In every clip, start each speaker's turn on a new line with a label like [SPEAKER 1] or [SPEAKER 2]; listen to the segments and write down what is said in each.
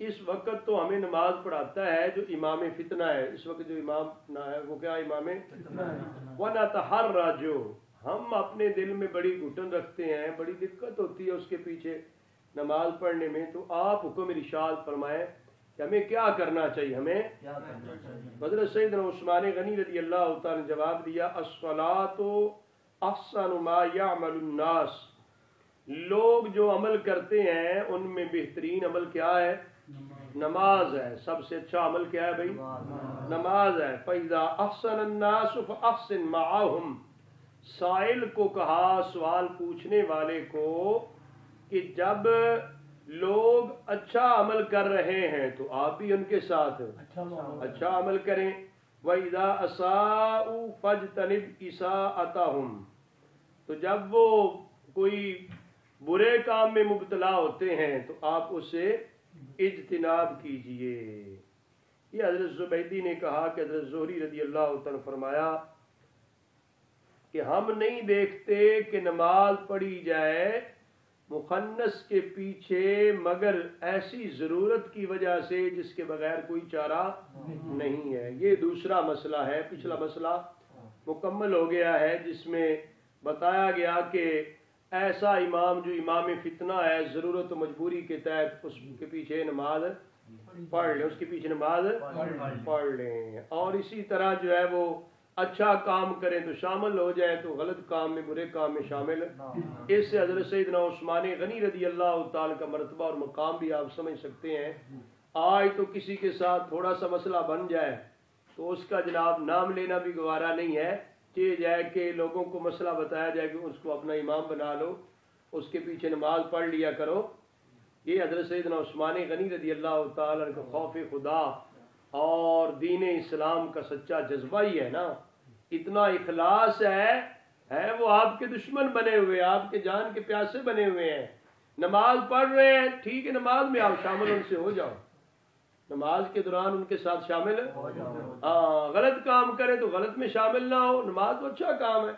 [SPEAKER 1] اس وقت تو ہمیں نماز پڑھاتا ہے جو امام فتنہ ہے، اس وقت جو امام نہ ہے وہ کیا امام وَنَتَحَرَّجُ، ہم اپنے دل میں بڑی گھٹن رکھتے ہیں، بڑی دقت ہوتی ہے اس کے پیچھے نماز پڑھنے میں، تو آپ حکم ارشاد فرمائیں کہ ہمیں کیا کرنا چاہیے، ہمیں حضرت سیدنا عثمان غنی رضی اللہ تعالی نے جواب دیا الصلاۃ احسن ما یعمل الناس، لوگ جو عمل کرتے ہیں ان میں بہترین عمل کیا ہے؟ نماز ہے۔ سب سے اچھا عمل کیا ہے بھائی؟ نماز ہے۔ فَإِذَا أَحْسَنَ النَّاسُ فَأَحْسِن مَعَهُمْ، سائل کو کہا، سوال پوچھنے والے کو، کہ جب لوگ اچھا عمل کر رہے ہیں تو آپ بھی ان کے ساتھ اچھا عمل کریں۔ وَإِذَا أَسَاءُوا فَاجْتَنِبْ إِسَاءَتَهُمْ، تو جب وہ کوئی برے کام میں مبتلا ہوتے ہیں تو آپ اسے اجتناب کیجئے۔ یہ حضرت زبیدی نے کہا کہ حضرت زہری رضی اللہ تعالیٰ فرمایا کہ ہم نہیں دیکھتے کہ نماز پڑھی جائے مخنث کے پیچھے مگر ایسی ضرورت کی وجہ سے جس کے بغیر کوئی چارہ نہیں ہے۔ یہ دوسرا مسئلہ ہے، پچھلا مسئلہ مکمل ہو گیا ہے جس میں بتایا گیا کہ ایسا امام جو امام فتنہ ہے، ضرورت و مجبوری کے تحت اس کے پیچھے نماز پڑھ لیں، اس کے پیچھے نماز پڑھ لیں، اور اسی طرح جو ہے وہ اچھا کام کریں تو شامل ہو جائیں، تو غلط کام میں برے کام میں شامل۔ اس سے حضرت سیدنا عثمان غنی رضی اللہ تعالی کا مرتبہ اور مقام بھی آپ سمجھ سکتے ہیں۔ آج تو کسی کے ساتھ تھوڑا سا مسئلہ بن جائے تو اس کا جناب نام لینا بھی گوارا نہیں ہے، کہ جائے کہ لوگوں کو مسئلہ بتایا جائے کہ اس کو اپنا امام بنا لو، اس کے پیچھے نماز پڑھ لیا کرو۔ یہ حضرت سیدنا عثمان غنی رضی اللہ تعالی کا خوف خدا اور دین اسلام کا سچا جذبہ ہی ہے نا، اتنا اخلاص ہے وہ آپ کے دشمن بنے ہوئے، آپ کے جان کے پیاسے بنے ہوئے ہیں، نماز پڑھ رہے ہیں، ٹھیک ہے نماز میں آپ شامل ان سے ہو جاؤ، نماز کے دوران ان کے ساتھ شامل غلط کام کریں تو غلط میں شامل نہ ہو، نماز تو اچھا کام ہے۔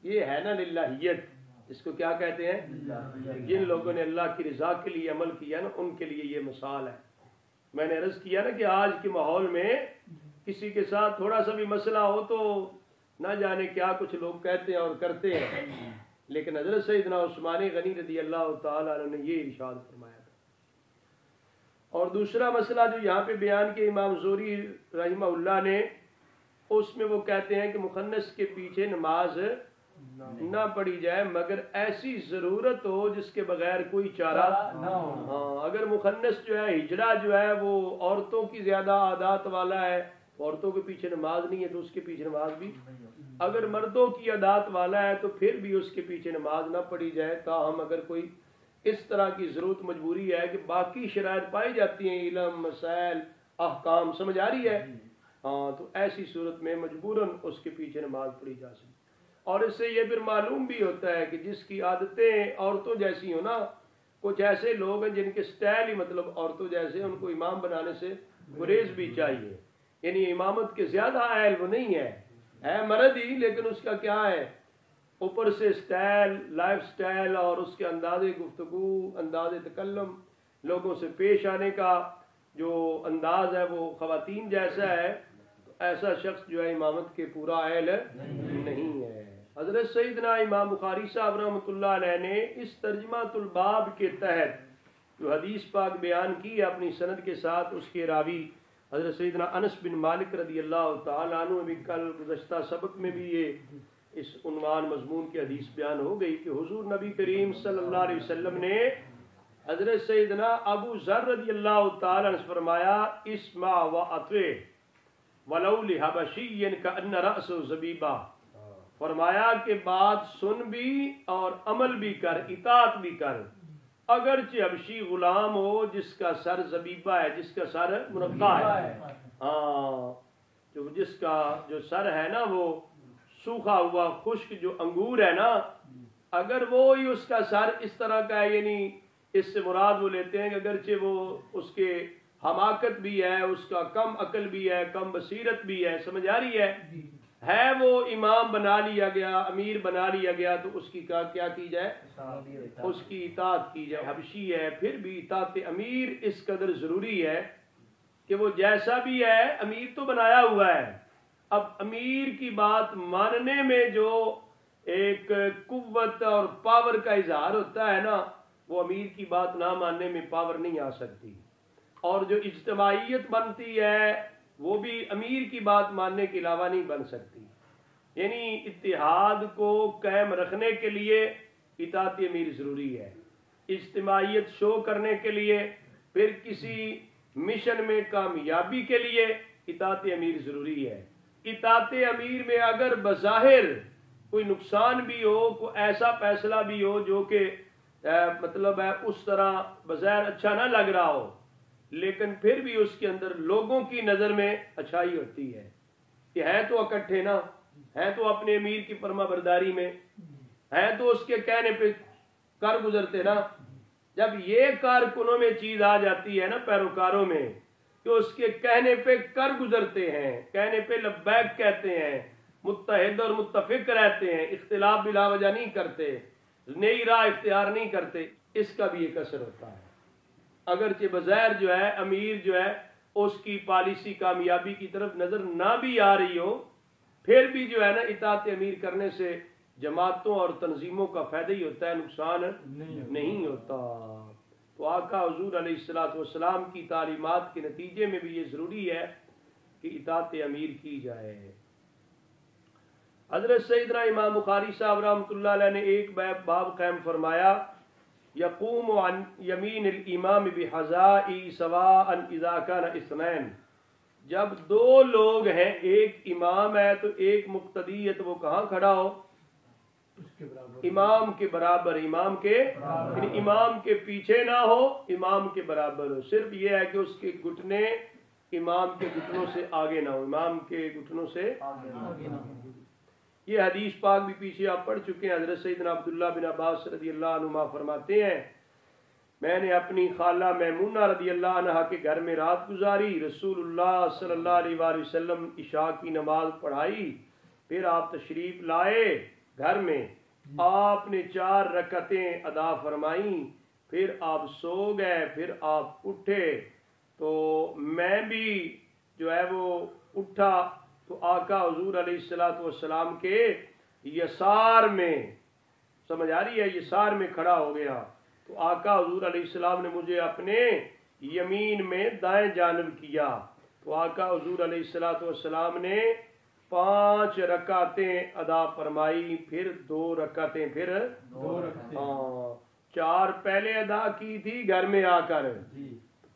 [SPEAKER 1] یہ ہے نا للہیت، اس کو کیا کہتے ہیں؟ جن لوگوں نے اللہ کی رضا کے لیے عمل کیا نا ان کے لیے یہ مثال ہے۔ میں نے عرض کیا نا کہ آج کے ماحول میں کسی کے ساتھ تھوڑا سا بھی مسئلہ ہو تو نہ جانے کیا کچھ لوگ کہتے ہیں اور کرتے ہیں، لیکن حضرت سیدنا عثمان غنی رضی اللہ تعالیٰ عنہ نے یہ ارشاد فرمایا تھا۔ اور دوسرا مسئلہ جو یہاں پہ بیان کیا امام زہری رحمہ اللہ نے، اس میں وہ کہتے ہیں کہ مخنث کے پیچھے نماز نہ پڑھی جائے مگر ایسی ضرورت ہو جس کے بغیر کوئی چارہ نہ ہو۔ اگر مخنث جو ہے، ہجڑا جو ہے وہ عورتوں کی زیادہ عادات والا ہے، عورتوں کے پیچھے نماز نہیں ہے تو اس کے پیچھے نماز بھی، اگر مردوں کی عادات والا ہے تو پھر بھی اس کے پیچھے نماز نہ پڑھی جائے، تاہم اگر کوئی اس طرح کی ضرورت مجبوری ہے کہ باقی شرائط پائی جاتی ہیں، علم مسائل احکام سمجھ آ رہی ہے، تو ایسی صورت میں مجبوراً اس کے پیچھے نماز پڑھی جا سکتی۔ اور اس سے یہ پھر معلوم بھی ہوتا ہے کہ جس کی عادتیں عورتوں جیسی ہو نا، کچھ ایسے لوگ ہیں جن کے سٹائل ہی مطلب عورتوں جیسے، ان کو امام بنانے سے گریز بھی چاہیے، یعنی امامت کے زیادہ اہل وہ نہیں ہے مرد ہی، لیکن اس کا کیا ہے اوپر سے سٹائل، لائف سٹائل اور اس کے انداز گفتگو، انداز تکلم، لوگوں سے پیش آنے کا جو انداز ہے وہ خواتین جیسا ہے، تو ایسا شخص جو ہے امامت کے پورا اہل نہیں ہے۔ حضرت سیدنا امام بخاری صاحب رحمۃ اللہ علیہ نے اس ترجمہ الباب کے تحت جو حدیث پاک بیان کی اپنی سند کے ساتھ، اس کے راوی حضرت سیدنا انس بن مالک رضی اللہ تعالیٰ عنہ، بھی کل گزشتہ سبق میں بھی یہ اس عنوان مضمون کی حدیث بیان ہو گئی کہ حضور نبی کریم صلی اللہ علیہ وسلم نے حضرت سیدنا ابو ذر رضی اللہ تعالیٰ عنہ فرمایا اسمع واطع ولو لحبشی کأن رأس زبیبہ، فرمایا کہ بات سن بھی اور عمل بھی کر، اطاعت بھی کر، اگرچہ حبشی غلام ہو جس کا سر زبیبہ ہے، جس کا سر مرقع ہے، جس کا جو سر ہے نا وہ سوکھا ہوا خشک جو انگور ہے نا، اگر وہی اس کا سر اس طرح کا ہے، یعنی اس سے مراد وہ لیتے ہیں کہ اگرچہ وہ اس کے حماقت بھی ہے، اس کا کم عقل بھی ہے، کم بصیرت بھی ہے، سمجھ آ رہی ہے ہے وہ امام بنا لیا گیا، امیر بنا لیا گیا، تو اس کی کیا کی جائے؟ اس کی اطاعت کی جائے۔ حبشی ہے پھر بھی اطاعت امیر اس قدر ضروری ہے کہ وہ جیسا بھی ہے امیر تو بنایا ہوا ہے، اب امیر کی بات ماننے میں جو ایک قوت اور پاور کا اظہار ہوتا ہے نا، وہ امیر کی بات نہ ماننے میں پاور نہیں آ سکتی، اور جو اجتماعیت بنتی ہے وہ بھی امیر کی بات ماننے کے علاوہ نہیں بن سکتی۔ یعنی اتحاد کو قائم رکھنے کے لیے اطاعت امیر ضروری ہے، اجتماعیت شو کرنے کے لیے، پھر کسی مشن میں کامیابی کے لیے اطاعت امیر ضروری ہے۔ اطاعت امیر میں اگر بظاہر کوئی نقصان بھی ہو، کوئی ایسا فیصلہ بھی ہو جو کہ مطلب ہے اس طرح بظاہر اچھا نہ لگ رہا ہو، لیکن پھر بھی اس کے اندر لوگوں کی نظر میں اچھائی ہوتی ہے کہ ہے تو اکٹھے نا، ہے تو اپنے امیر کی فرما برداری میں، ہے تو اس کے کہنے پہ کر گزرتے نا۔ جب یہ کارکنوں میں چیز آ جاتی ہے نا، پیروکاروں میں، کہ اس کے کہنے پہ کر گزرتے ہیں، کہنے پہ لبیک کہتے ہیں، متحد اور متفق رہتے ہیں، اختلاف بلا وجہ نہیں کرتے، نئی راہ اختیار نہیں کرتے، اس کا بھی ایک اثر ہوتا ہے۔ اگرچہ بظاہر جو ہے امیر جو ہے اس کی پالیسی کامیابی کی طرف نظر نہ بھی آ رہی ہو، پھر بھی جو ہے نا اطاعت امیر کرنے سے جماعتوں اور تنظیموں کا فائدہ ہی ہوتا ہے، نقصان نہیں ہوتا۔ تو آقا حضور علیہ الصلوۃ والسلام کی تعلیمات کے نتیجے میں بھی یہ ضروری ہے کہ اطاعت امیر کی جائے۔ حضرت سیدنا امام بخاری صاحب رحمۃ اللہ علیہ نے ایک باب قائم فرمایا، یقوم عن یمین الامام بحذاء سواء اذا كان اثنین، جب دو لوگ ہیں، ایک امام ہے تو ایک مقتدی ہے، تو وہ کہاں کھڑا ہو؟ امام کے برابر، امام کے یعنی امام کے پیچھے نہ ہو، امام کے برابر ہو۔ صرف یہ ہے کہ اس کے گھٹنے امام کے گھٹنوں سے آگے نہ ہو، امام کے گھٹنوں سے آگے نہ ہو۔ یہ حدیث پاک بھی پیچھے آپ پڑھ چکے ہیں۔ حضرت سیدنا عبداللہ بن عباس رضی اللہ عنہما فرماتے ہیں، میں نے اپنی خالہ میمونہ رضی اللہ عنہا کے گھر میں رات گزاری، رسول اللہ صلی اللہ علیہ وآلہ وسلم عشاء کی نماز پڑھائی، پھر آپ تشریف لائے گھر میں، آپ نے 4 رکعتیں ادا فرمائیں، پھر آپ سو گئے، پھر آپ اٹھے تو میں بھی جو ہے وہ اٹھا، تو آقا حضور علیہ الصلوۃ والسلام کے یسار میں، سمجھ آ رہی ہے، یسار میں کھڑا ہو گیا، تو آقا حضور علیہ السلام نے مجھے اپنے یمین میں دائیں جانب کیا، تو آقا حضور علیہ الصلوۃ والسلام نے 5 رکعتیں ادا فرمائی، پھر 2 رکعتیں، پھر 2 رکعتیں، 4 پہلے ادا کی تھی گھر میں آ کر،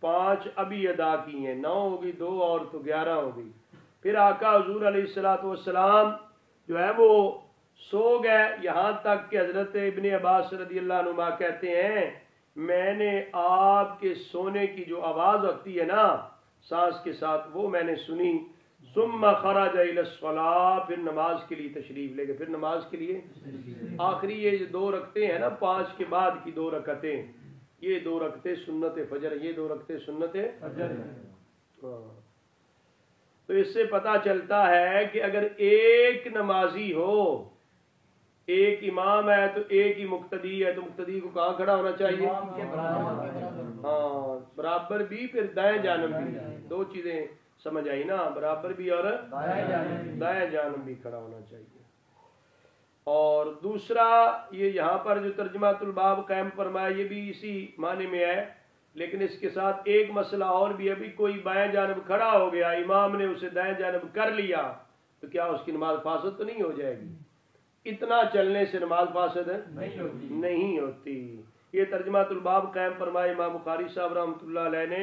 [SPEAKER 1] 5 ابھی ادا کی ہیں، 9 ہوگی، 2 اور تو 11 ہوگی۔ پھر آقا حضور علیہ الصلوۃ والسلام جو ہے وہ سو گئے، یہاں تک کہ حضرت ابن عباس رضی اللہ عنہما کہتے ہیں میں نے آپ کے سونے کی جو آواز ہوتی ہے نا سانس کے ساتھ، وہ میں نے سنی، ثم خرج الی الصلاۃ، پھر نماز کے لیے تشریف لے گئے، پھر نماز کے لیے آخری یہ جو 2 رکعتیں ہیں نا، 5 کے بعد کی 2 رکعتیں، یہ 2 رکعتیں سنت فجر، یہ 2 رکعتیں سنت فجر ہیں۔ تو اس سے پتہ چلتا ہے کہ اگر ایک نمازی ہو، ایک امام ہے تو ایک ہی مقتدی ہے، تو مقتدی کو کہاں کھڑا ہونا چاہیے؟ ہاں، برابر بھی، پھر دائیں جانب بھی، 2 چیزیں سمجھ آئی نا، برابر بھی اور دائیں جانب بھی کھڑا ہونا چاہیے۔ اور دوسرا یہ یہاں پر جو ترجمہ الباب قائم فرمایا یہ بھی اسی معنی میں ہے، لیکن اس کے ساتھ ایک مسئلہ اور بھی ہے، بھی کوئی بائیں جانب کھڑا ہو گیا، امام نے اسے دائیں جانب کر لیا، تو کیا اس کی نماز فاسد تو نہیں ہو جائے گی؟ اتنا چلنے سے نماز فاسد نہیں ہوتی۔ یہ ترجمہ الباب قائم فرمائے امام بخاری صاحب رحمۃ اللہ علیہ نے،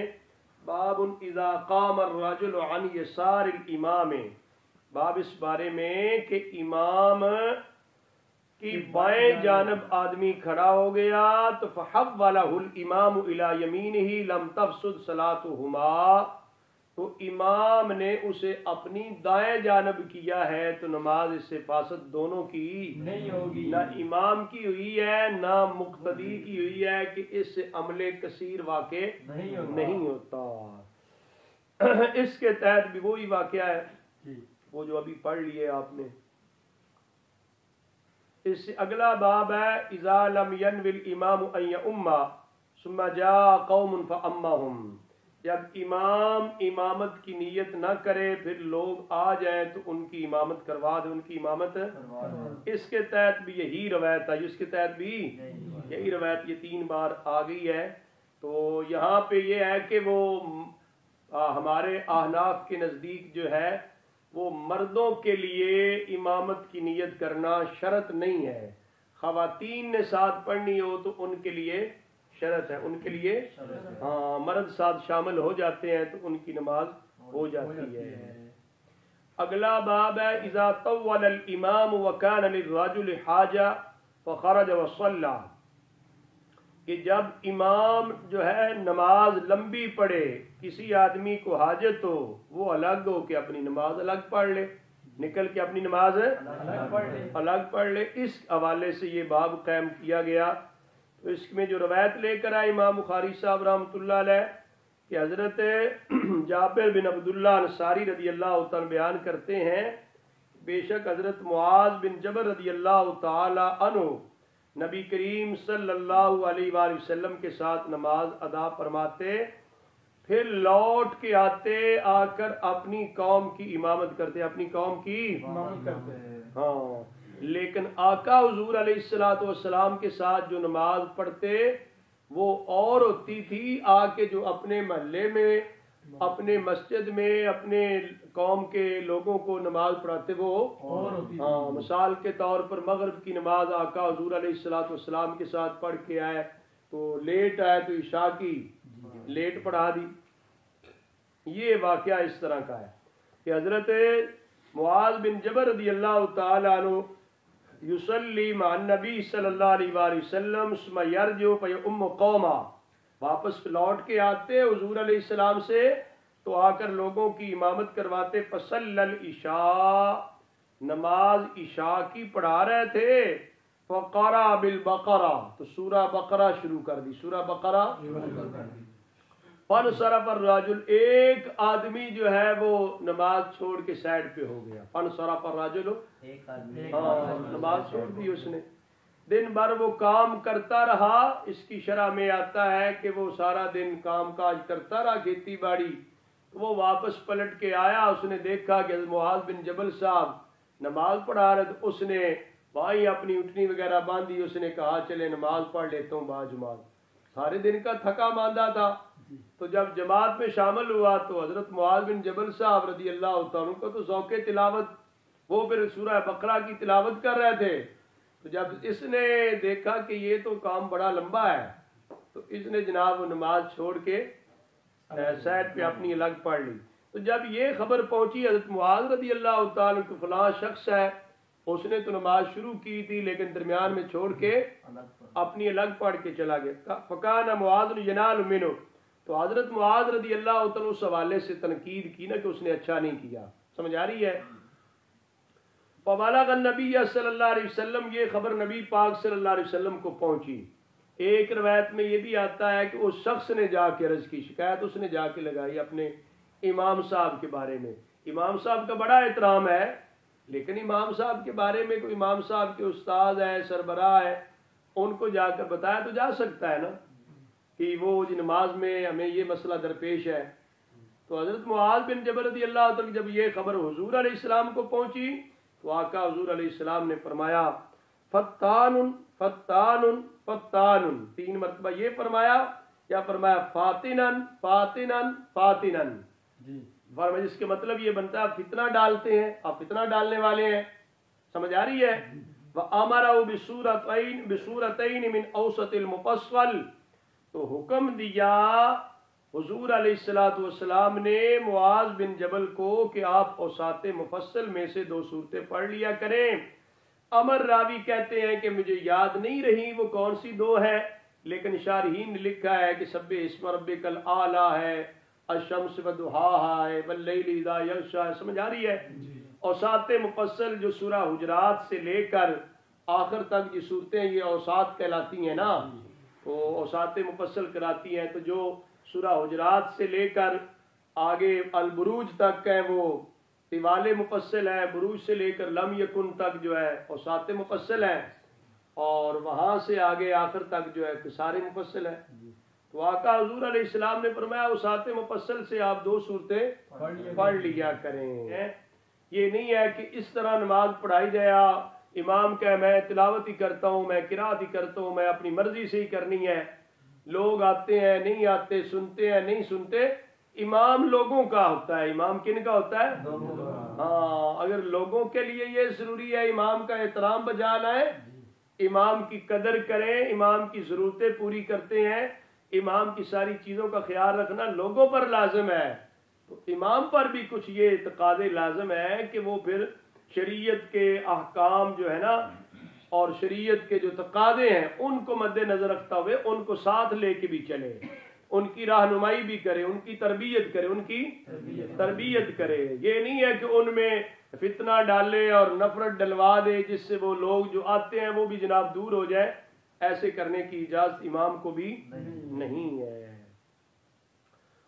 [SPEAKER 1] باب اذا قام الرجل عن یسار الامام، باب اس بارے میں کہ امام کی بائیں جانب آدمی کھڑا ہو گیا تو فحولہ الامام الی یمینہ لم تفسد صلاتہما، تو امام نے اسے اپنی دائیں جانب کیا ہے تو نماز اس سے فاسد دونوں کی نہیں ہوگی، نہ امام کی ہوئی ہے نہ مقتدی کی ہوئی ہے، کہ اس سے عمل کثیر واقع نہیں ہوتا۔ اس کے تحت بھی وہی واقعہ ہے، وہ جو ابھی پڑھ لیے آپ نے. اس سے اگلا باب ہے اذا لم ينوي الامام ان يؤم ثم جاء قوم فامهم. جب امام امامت کی نیت نہ کرے پھر لوگ آ جائیں تو ان کی امامت کروا دے، ان کی امامت. اس کے تحت بھی یہی روایت ہے، اس کے تحت بھی یہی روایت یہ 3 بار آ گئی ہے. تو یہاں پہ یہ ہے کہ وہ ہمارے احناف کے نزدیک جو ہے وہ مردوں کے لیے امامت کی نیت کرنا شرط نہیں ہے. خواتین نے ساتھ پڑھنی ہو تو ان کے لیے شرط ہے، ان کے لیے ہاں مرد ساتھ شامل ہو جاتے ہیں تو ان کی نماز ہو جاتی ہے. اگلا باب ہے اذا طول الامام وكان للرجل حاجہ فخرج وصلى. کہ جب امام جو ہے نماز لمبی پڑھے، کسی آدمی کو حاجت ہو، وہ الگ ہو کہ اپنی نماز الگ پڑھ لے، نکل کے اپنی نماز الگ پڑھ لے. اس حوالے سے یہ باب قائم کیا گیا. تو اس میں جو روایت لے کر آئے امام بخاری صاحب رحمۃ اللہ علیہ کہ حضرت جابر بن عبداللہ انصاری رضی اللہ تعالی بیان کرتے ہیں بے شک حضرت معاذ بن جبل رضی اللہ تعالی عنہ نبی کریم صلی اللہ علیہ وآلہ وسلم کے ساتھ نماز ادا فرماتے، پھر لوٹ کے آتے، آ کر اپنی قوم کی امامت کرتے، اپنی قوم کی امامت کرتے. ہاں لیکن آقا حضور علیہ الصلوۃ والسلام کے ساتھ جو نماز پڑھتے وہ اور ہوتی تھی. آ کے جو اپنے محلے میں، اپنے مسجد میں، اپنے قوم کے لوگوں کو نماز پڑھاتے وہ ہاں مثال کے طور پر مغرب کی نماز آقا حضور علیہ الصلوۃ والسلام کے ساتھ پڑھ کے آئے تو لیٹ آئے تو عشاء کی لیٹ پڑھا دی. یہ واقعہ اس طرح کا ہے کہ حضرت معاذ بن جبل رضی اللہ تعالی عنہ یصلی مع النبی صلی اللہ علیہ وآلہ وسلم ثم یرجع فیؤم قوما. واپس لوٹ کے آتے حضور علیہ السلام سے تو آ کر لوگوں کی امامت کرواتے. فصلی العشاء، نماز عشاء کی پڑھا رہے تھے. فقرأ بالبقرہ، تو سورہ بقرہ شروع کر دی، سورہ بقرہ. فانصرف الرجل، ایک آدمی جو ہے وہ نماز چھوڑ کے سائڈ پہ ہو گیا. فانصرف الرجل، نماز چھوڑ دی اس نے. دن بھر وہ کام کرتا رہا. اس کی شرح میں آتا ہے کہ وہ سارا دن کام کاج کرتا رہا، کھیتی باڑی. وہ واپس پلٹ کے آیا، اس نے دیکھا کہ معاذ بن جبل صاحب نماز پڑھا رہے، تو اس نے بھائی اپنی اٹھنی وغیرہ باندھی. اس نے کہا چلے نماز پڑھ لیتا ہوں با جماعت. سارے دن کا تھکا ماندہ تھا. تو جب جماعت میں شامل ہوا تو حضرت معاذ بن جبل صاحب رضی اللہ تعالیٰ عنہ کو تو ذوق تلاوت، وہ پھر سورہ بقرہ کی تلاوت کر رہے تھے. تو جب اس نے دیکھا کہ یہ تو کام بڑا لمبا ہے تو اس نے جناب نماز چھوڑ کے سائڈ پہ اپنی الگ پڑھ لی. تو جب یہ خبر پہنچی حضرت معاذ رضی اللہ تعالیٰ عنہ کہ فلاں شخص ہے، اس نے تو نماز شروع کی تھی لیکن درمیان میں چھوڑ کے اپنی الگ پڑھ کے چلا گیا. فکان معاذ ینال منہ، تو حضرت معاذ رضی اللہ عنہ اس حوالے سے تنقید کی نا کہ اس نے اچھا نہیں کیا. سمجھ آ رہی ہے؟ فبلغ النبی صلی اللہ علیہ وسلم، یہ خبر نبی پاک صلی اللہ علیہ وسلم کو پہنچی. ایک روایت میں یہ بھی آتا ہے کہ اس شخص نے جا کے عرض کی، شکایت اس نے جا کے لگائی اپنے امام صاحب کے بارے میں. امام صاحب کا بڑا احترام ہے لیکن امام صاحب کے بارے میں کوئی امام صاحب کے استاد ہے، سربراہ ہے، ان کو جا کر بتایا تو جا سکتا ہے نا کہ وہ نماز میں ہمیں یہ مسئلہ درپیش ہے. تو حضرت معاذ بن جبل رضی اللہ عنہ جب یہ خبر حضور علیہ السلام کو پہنچی تو آقا حضور علیہ السلام نے فرمایا فتان فتان فتان، 3 مرتبہ یہ فرمایا، یا فرمایا فاتنن فاتنن فاتنن. فرمایا جس کے مطلب یہ بنتا ہے آپ فتنہ ڈالتے ہیں، آپ فتنہ ڈالنے والے ہیں. سمجھ آ رہی ہے؟ وَأَمَرَهُ بِسُورَتَيْنِ مِنْ أَوْسَطِ الْمُفَصَّلِ، تو حکم دیا حضور علیہ السلام نے معاذ بن جبل کو کہ آپ اوساط مفصل میں سے 2 صورتیں پڑھ لیا کریں. امر راوی کہتے ہیں کہ مجھے یاد نہیں رہی وہ کون سی 2 ہیں، لیکن شارحین نے لکھا ہے کہ سبح اسم ربک الاعلی ہے، الشمس وضحاها ہے، واللیل اذا یغشی ہے. سمجھ آ رہی ہے؟ اوساط مفصل جو سورہ حجرات سے لے کر آخر تک یہ صورتیں یہ اوساط کہلاتی ہیں نا، وہ اوساط مفصل کراتی ہیں. تو جو سورہ حجرات سے لے کر آگے البروج تک ہے وہ طوال مفصل ہیں، بروج سے لے کر لم یکن تک جو ہے اوساط مفصل ہیں، اور وہاں سے آگے آخر تک جو ہے قصار مفصل ہے۔ تو آقا حضور علیہ السلام نے فرمایا اوساط مفصل سے آپ 2 صورتیں پڑھ لیا کریں۔ یہ نہیں ہے کہ اس طرح نماز پڑھائی جائے، امام کہ میں تلاوت ہی کرتا ہوں، میں قرات ہی کرتا ہوں، میں اپنی مرضی سے ہی کرنی ہے، لوگ آتے ہیں نہیں آتے، سنتے ہیں نہیں سنتے۔ امام لوگوں کا ہوتا ہے، امام کن کا ہوتا ہے؟ ہاں، اگر لوگوں کے لیے یہ ضروری ہے امام کا احترام بجا لائیں، امام کی قدر کریں، امام کی ضرورتیں پوری کرتے ہیں، امام کی ساری چیزوں کا خیال رکھنا لوگوں پر لازم ہے، تو امام پر بھی کچھ یہ تقاضے لازم ہے کہ وہ پھر شریعت کے احکام جو ہے نا اور شریعت کے جو تقاضے ہیں ان کو مد نظر رکھتا ہوئے ان کو ساتھ لے کے بھی چلے، ان کی رہنمائی بھی کرے، ان کی تربیت کرے، ان کی تربیت کرے۔ یہ نہیں ہے کہ ان میں فتنہ ڈالے اور نفرت ڈلوا دے جس سے وہ لوگ جو آتے ہیں وہ بھی جناب دور ہو جائے، ایسے کرنے کی اجازت امام کو بھی نہیں ہے۔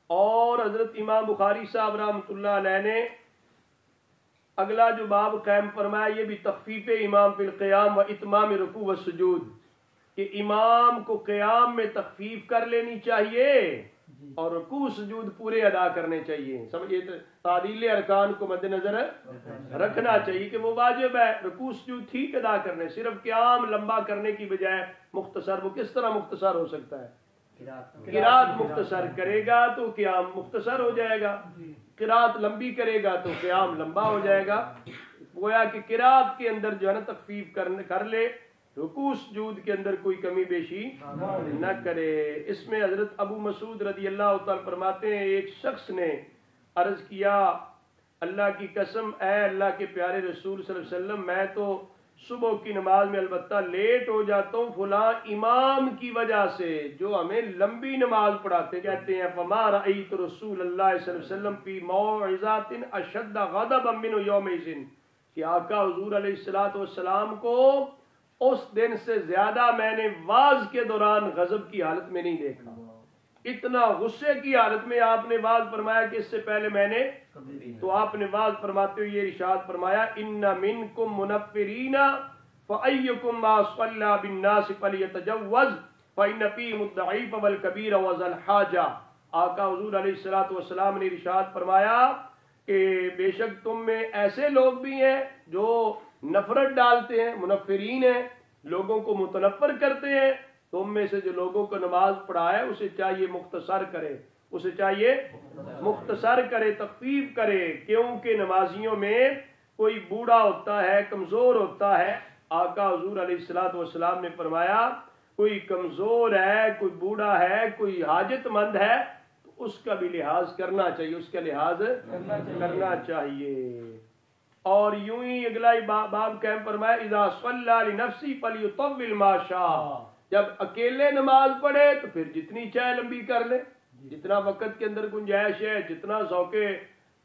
[SPEAKER 1] اور حضرت امام بخاری صاحب رحمۃ اللہ علیہ نے اگلا جو باب قائم فرمایا یہ بھی تخفیف امام فی القیام و اتمام رکوع و سجود، کہ امام کو قیام میں تخفیف کر لینی چاہیے اور رکوع سجود پورے ادا کرنے چاہیے۔ سمجھئے تعدیل ارکان کو مد نظر رکھنا چاہیے کہ وہ واجب ہے، رکوع سجود ٹھیک ادا کرنے، صرف قیام لمبا کرنے کی بجائے مختصر، وہ کس طرح مختصر ہو سکتا ہے؟ قرات مختصر کرے گا تو قیام مختصر ہو جائے گا، قرات لمبی کرے گا تو قیام لمبا ہو جائے گا۔ گویا کہ قرات کے اندر جو ہے نا تخفیف کر لے، رکوع سجود کے اندر کوئی کمی بیشی نہ کرے۔ اس میں حضرت ابو مسعود رضی اللہ تعالی فرماتے ہیں ایک شخص نے عرض کیا اللہ کی قسم اے اللہ کے پیارے رسول صلی اللہ علیہ وسلم، میں تو صبح کی نماز میں البتہ لیٹ ہو جاتا ہوں فلاں امام کی وجہ سے جو ہمیں لمبی نماز پڑھاتے، کہتے ہیں فما رأیت رسول اللہ صلی اللہ علیہ وسلم فی موعظات اشد غضبا منه یومئذ، کہ آقا حضور علیہ السلام کو اس دن سے زیادہ میں نے واز کے دوران غضب کی حالت میں نہیں دیکھا، اتنا غصے کی حالت میں آپ نے واز فرمایا کہ اس سے پہلے میں نے، تو آپ نے واز فرماتے ہوئے یہ ارشاد فرمایا ان منکم منفرین فایکم ما صلی بالناس فلیتجوز فان فیہم الضعیف والکبیر وذا الحاجہ۔ آقا حضور علیہ السلام نے ارشاد فرمایا کہ بے شک تم میں ایسے لوگ بھی ہیں جو نفرت ڈالتے ہیں، منفرین ہیں، لوگوں کو متنفر کرتے ہیں، تم میں سے جو لوگوں کو نماز پڑھائے اسے چاہیے مختصر کرے، اسے چاہیے مختصر کرے، تخفیف کرے، کیونکہ نمازیوں میں کوئی بوڑھا ہوتا ہے، کمزور ہوتا ہے۔ آقا حضور علیہ السلام نے فرمایا کوئی کمزور ہے، کوئی بوڑھا ہے، کوئی حاجت مند ہے تو اس کا بھی لحاظ کرنا چاہیے، اس کا لحاظ کرنا چاہیے۔ اور یوں ہی اگلا باب قائم فرمایا اذا صلی لنفسی فلیطول ما شاء، جب اکیلے نماز پڑھے تو پھر جتنی چاہے لمبی کر لے، جتنا وقت کے اندر گنجائش ہے، جتنا ذوق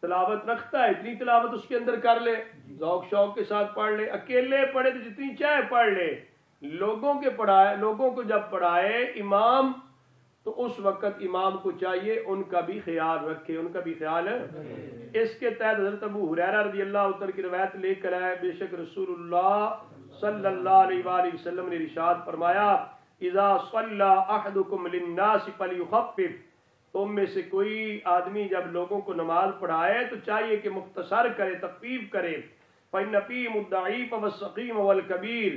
[SPEAKER 1] تلاوت رکھتا ہے اتنی تلاوت اس کے اندر کر لے، ذوق شوق کے ساتھ پڑھ لے۔ اکیلے پڑھے تو جتنی چاہے پڑھ لے، لوگوں کو جب پڑھائے امام تو اس وقت امام کو چاہیے ان کا بھی خیال رکھے، ان کا بھی خیال ہے۔ اس کے تحت حضرت ابو ہریرہ رضی اللہ عنہ کی روایت لے کر آئے بے شک رسول اللہ صلی اللہ علیہ وآلہ وسلم نے ارشاد فرمایا اذا صلی احدکم للناس فلیخفف، تم میں سے کوئی آدمی جب لوگوں کو نماز پڑھائے تو چاہیے کہ مختصر کرے، تخفیف کرے۔ فإن فیہم الضعیف والسقیم والکبیر،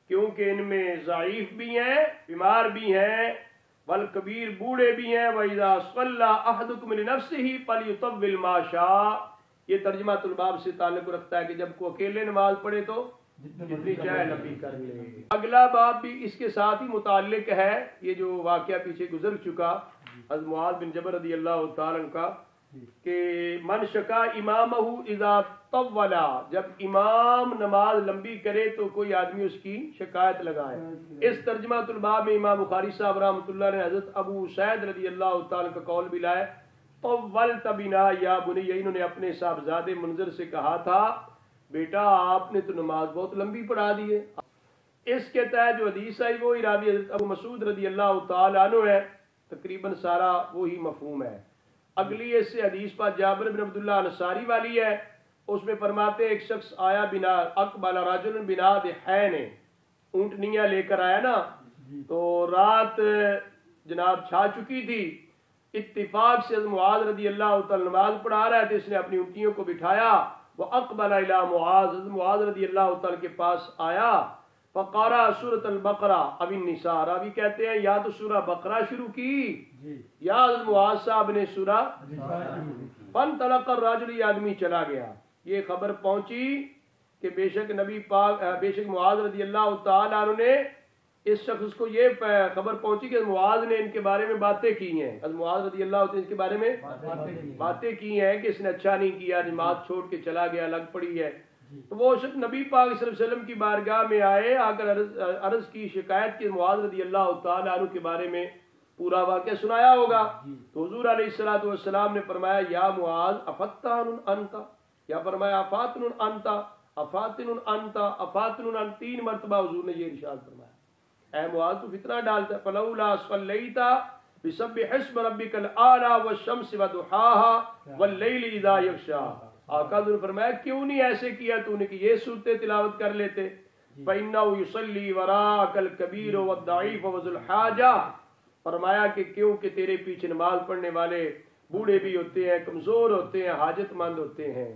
[SPEAKER 1] کیونکہ ان میں ضعیف بھی ہیں، بیمار بھی ہیں، والکبیر بوڑھے بھی ہیں۔ وَإِذَا صَلَّى أَحَدُكُمْ لِنَفْسِهِ فَلْيُطَوِّلْ مَا شَاءَ، یہ ترجمہ الباب سے تعلق رکھتا ہے کہ جب کو اکیلے نماز پڑھے تو جتنی چاہے لمبی کر لے۔ اگلا باب بھی اس کے ساتھ ہی متعلق ہے، یہ جو واقعہ پیچھے گزر چکا حضرت معاذ بن جبل رضی اللہ تعالیٰ عنہ کا، کہ من شکا امامہ اذا طولا، جب امام نماز لمبی کرے تو کوئی آدمی اس کی شکایت لگائے۔ اس ترجمہ الباب میں امام بخاری صاحب رحمۃ اللہ نے حضرت ابو سعید رضی اللہ تعالیٰ کا قول بھی لائے طولت بنا یا بنی، انہوں نے اپنے صاحبزادے منذر سے کہا تھا بیٹا آپ نے تو نماز بہت لمبی پڑھا دی ہے۔ اس کے تحت جو حدیث آئی وہی راوی حضرت ابو مسعود رضی اللہ تعالیٰ عنہ ہے، تقریباً سارا وہی مفہوم ہے۔ اگلی اس سے حدیث پر جابر بن عبداللہ انصاری والی ہے، اس میں فرماتے ایک شخص آیا بنا اقبل رجل بنا دحین، اونٹنیاں لے کر آیا نا، تو رات جناب چھا چکی تھی، اتفاق سے معاذ رضی اللہ تعالی نماز پڑھا رہا تھا، اس نے اپنی اونٹنیوں کو بٹھایا، وہ اقبل الی معاذ رضی اللہ تعالی کے پاس آیا، فقرا سورۃ البقرہ اب النساء، راوی کہتے ہیں یا تو سورہ بقرہ شروع کی یا معاذ صاحب نے سورہ فانطلق الرجل، یہ آدمی چلا گیا۔ یہ خبر پہنچی کہ بے شک نبی پاک بے شک معاذ رضی اللہ تعالی عنہ نے اس شخص کو یہ خبر پہنچی کہ معاذ نے ان کے بارے میں باتیں کی ہیں، معاذ رضی اللہ تعالی ان کے بارے میں باتیں کی ہیں کہ اس نے اچھا نہیں کیا، جماعت چھوڑ کے چلا گیا، لگ پڑی ہے۔ تو وہ شخص نبی پاک صلی اللہ علیہ وسلم کی بارگاہ میں آئے، آ کر عرض کی، شکایت کی معاذ رضی اللہ تعالی عنہ کے بارے میں پورا واقعہ سنایا ہوگا۔ تو حضور علیہ الصلوۃ والسلام نے فرمایا یا معاذ افتان انت، یا فرمایا افاتن انت افاتن انت افاتن انت، 3 مرتبہ حضور نے یہ ارشاد فرمایا اے معاذ تو فتنہ ڈالتا، فلولا صلیت بسبح اسم ربک الاعلی والشمس وضحاها واللیل اذا یغشا، آقا نے فرمایا کیوں نہیں ایسے کیا تو نے کہ یہ صورتیں تلاوت کر لیتے، فإنه يصلي وراءك الكبير والضعيف وذو الحاجة، فرمایا کہ کیوں کہ تیرے پیچھے نماز پڑھنے والے بوڑھے بھی ہوتے ہیں، کمزور ہوتے ہیں، حاجت مند ہوتے ہیں۔